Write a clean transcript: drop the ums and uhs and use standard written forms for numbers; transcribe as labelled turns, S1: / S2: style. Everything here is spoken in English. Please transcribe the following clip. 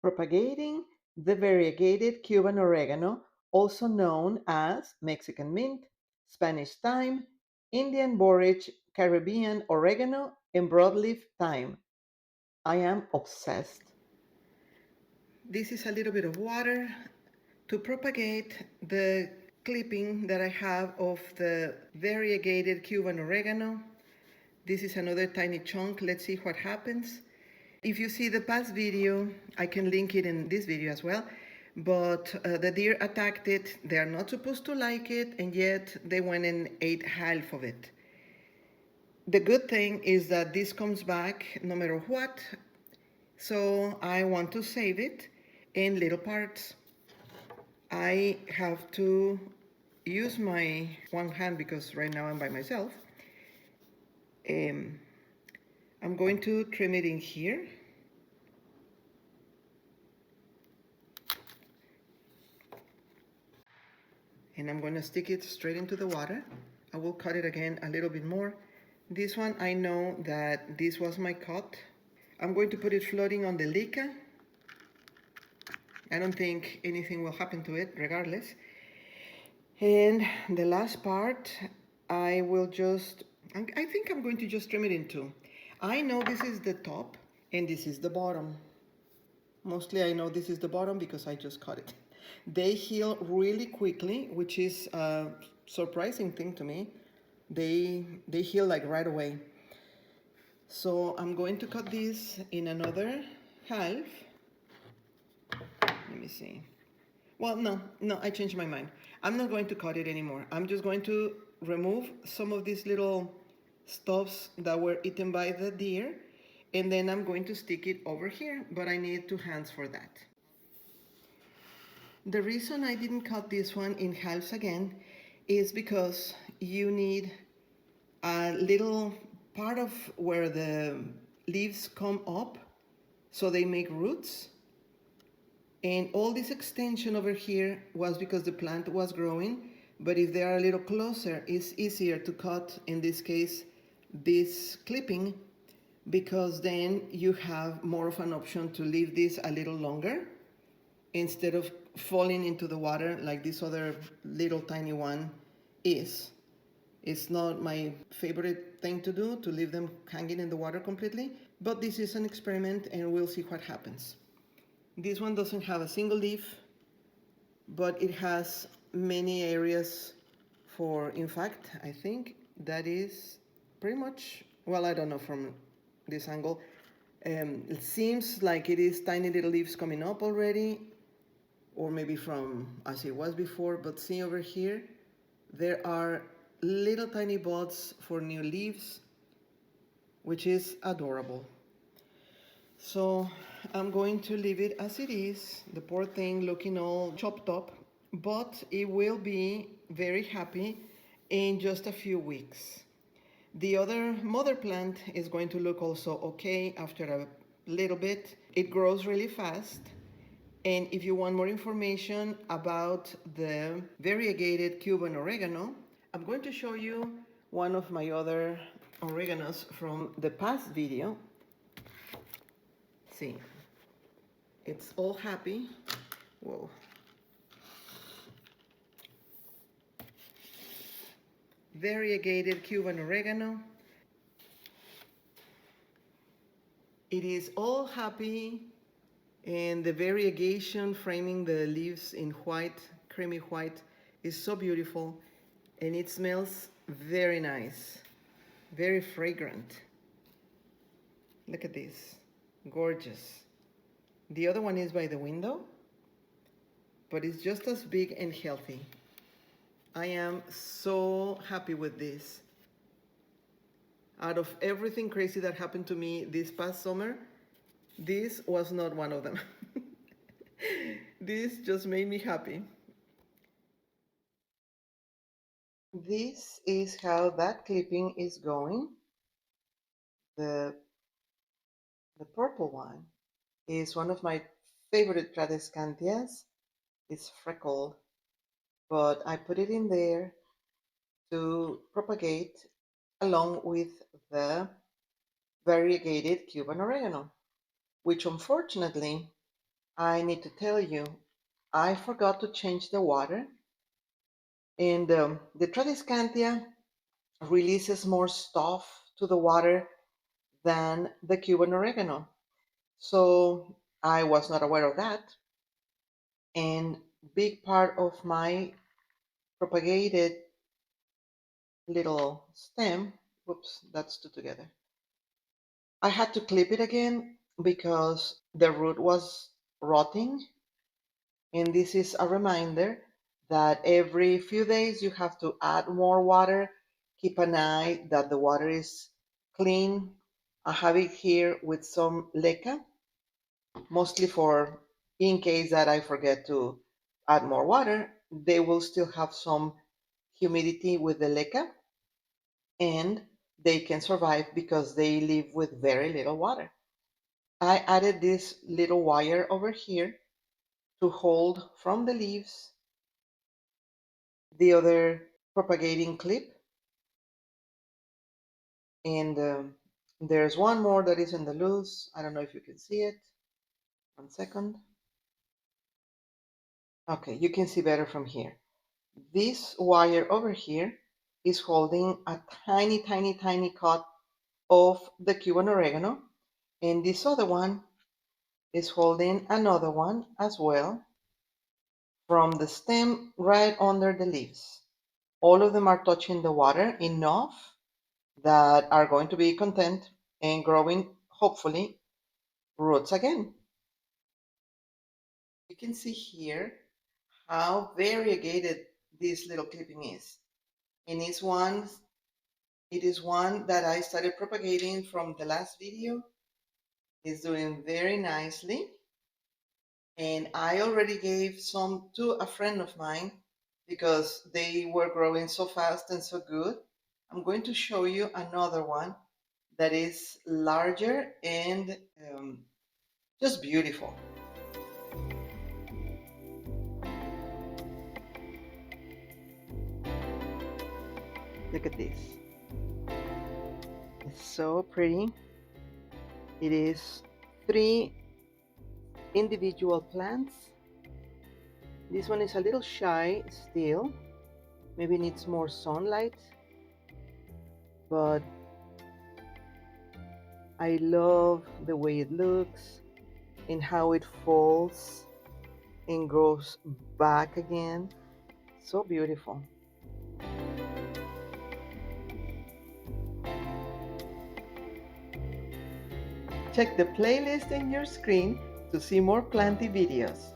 S1: Propagating the variegated Cuban oregano, also known as Mexican mint, Spanish thyme, Indian borage, Caribbean oregano, and broadleaf thyme. I am obsessed. This is a little bit of water to propagate the clipping that I have of the variegated Cuban oregano. This is another tiny chunk. Let's see what happens. If you see the past video, I can link it in this video as well, but the deer attacked it. They are not supposed to like it, and yet they went and ate half of it. The good thing is that this comes back no matter what, so I want to save it in little parts. I have to use my one hand because right now I'm by myself. I'm going to trim it in here. And I'm going to stick it straight into the water. I will cut it again a little bit more. This one, I know that this was my cut. I'm going to put it floating on the lica. I don't think anything will happen to it regardless. And the last part, I think I'm going to just trim it in two. I know this is the top and this is the bottom. Mostly I know this is the bottom because I just cut it. They heal really quickly, which is a surprising thing to me. They heal like right away. So I'm going to cut this in another half. Let me see. Well, no, I changed my mind. I'm not going to cut it anymore. I'm just going to remove some of these little stuffs that were eaten by the deer, and then I'm going to stick it over here, but I need two hands for that. The reason I didn't cut this one in halves again is because you need a little part of where the leaves come up so they make roots. And all this extension over here was because the plant was growing, but if they are a little closer, it's easier to cut, in this case, this clipping, because then you have more of an option to leave this a little longer instead of falling into the water like this other little tiny one is. It's not my favorite thing to do, to leave them hanging in the water completely, but this is an experiment and we'll see what happens. This one doesn't have a single leaf, but it has many areas for, in fact, I think that is pretty much, well, I don't know from this angle. It seems like it is tiny little leaves coming up already, or maybe from as it was before, but see over here, there are little tiny buds for new leaves, which is adorable. So I'm going to leave it as it is, the poor thing looking all chopped up, but it will be very happy in just a few weeks. The other mother plant is going to look also okay after a little bit. It grows really fast. And if you want more information about the variegated Cuban oregano, I'm going to show you one of my other oreganos from the past video. See, it's all happy. Whoa. Variegated Cuban oregano. It is all happy, and the variegation framing the leaves in white, creamy white, is so beautiful, and it smells very nice, very fragrant. Look at this, gorgeous. The other one is by the window, but it's just as big and healthy. I am so happy with this. Out of everything crazy that happened to me this past summer, this was not one of them. This just made me happy. This is how that clipping is going. The purple one is one of my favorite Tradescantias. It's freckled, but I put it in there to propagate along with the variegated Cuban oregano, which unfortunately I need to tell you, I forgot to change the water, and the Tradescantia releases more stuff to the water than the Cuban oregano. So I was not aware of that. And big part of my propagated little stem, whoops, that's two together. I had to clip it again because the root was rotting. And this is a reminder that every few days you have to add more water. Keep an eye that the water is clean. I have it here with some leca, mostly for in case that I forget to add more water. They will still have some humidity with the leca, and they can survive because they live with very little water. I added this little wire over here to hold from the leaves the other propagating clip, and there's one more that is in the loose. I don't know if you can see it. 1 second. Okay, you can see better from here. This wire over here is holding a tiny, tiny, tiny cut of the Cuban oregano, and this other one is holding another one as well from the stem right under the leaves. All of them are touching the water enough that are going to be content and growing, hopefully, roots again. You can see here how variegated this little clipping is. And it is one that I started propagating from the last video. It's doing very nicely. And I already gave some to a friend of mine because they were growing so fast and so good. I'm going to show you another one that is larger and just beautiful. Look at this. It's so pretty. It is 3 individual plants. This one is a little shy still. Maybe needs more sunlight. But I love the way it looks and how it falls and grows back again. So beautiful. Check the playlist in your screen to see more planty videos.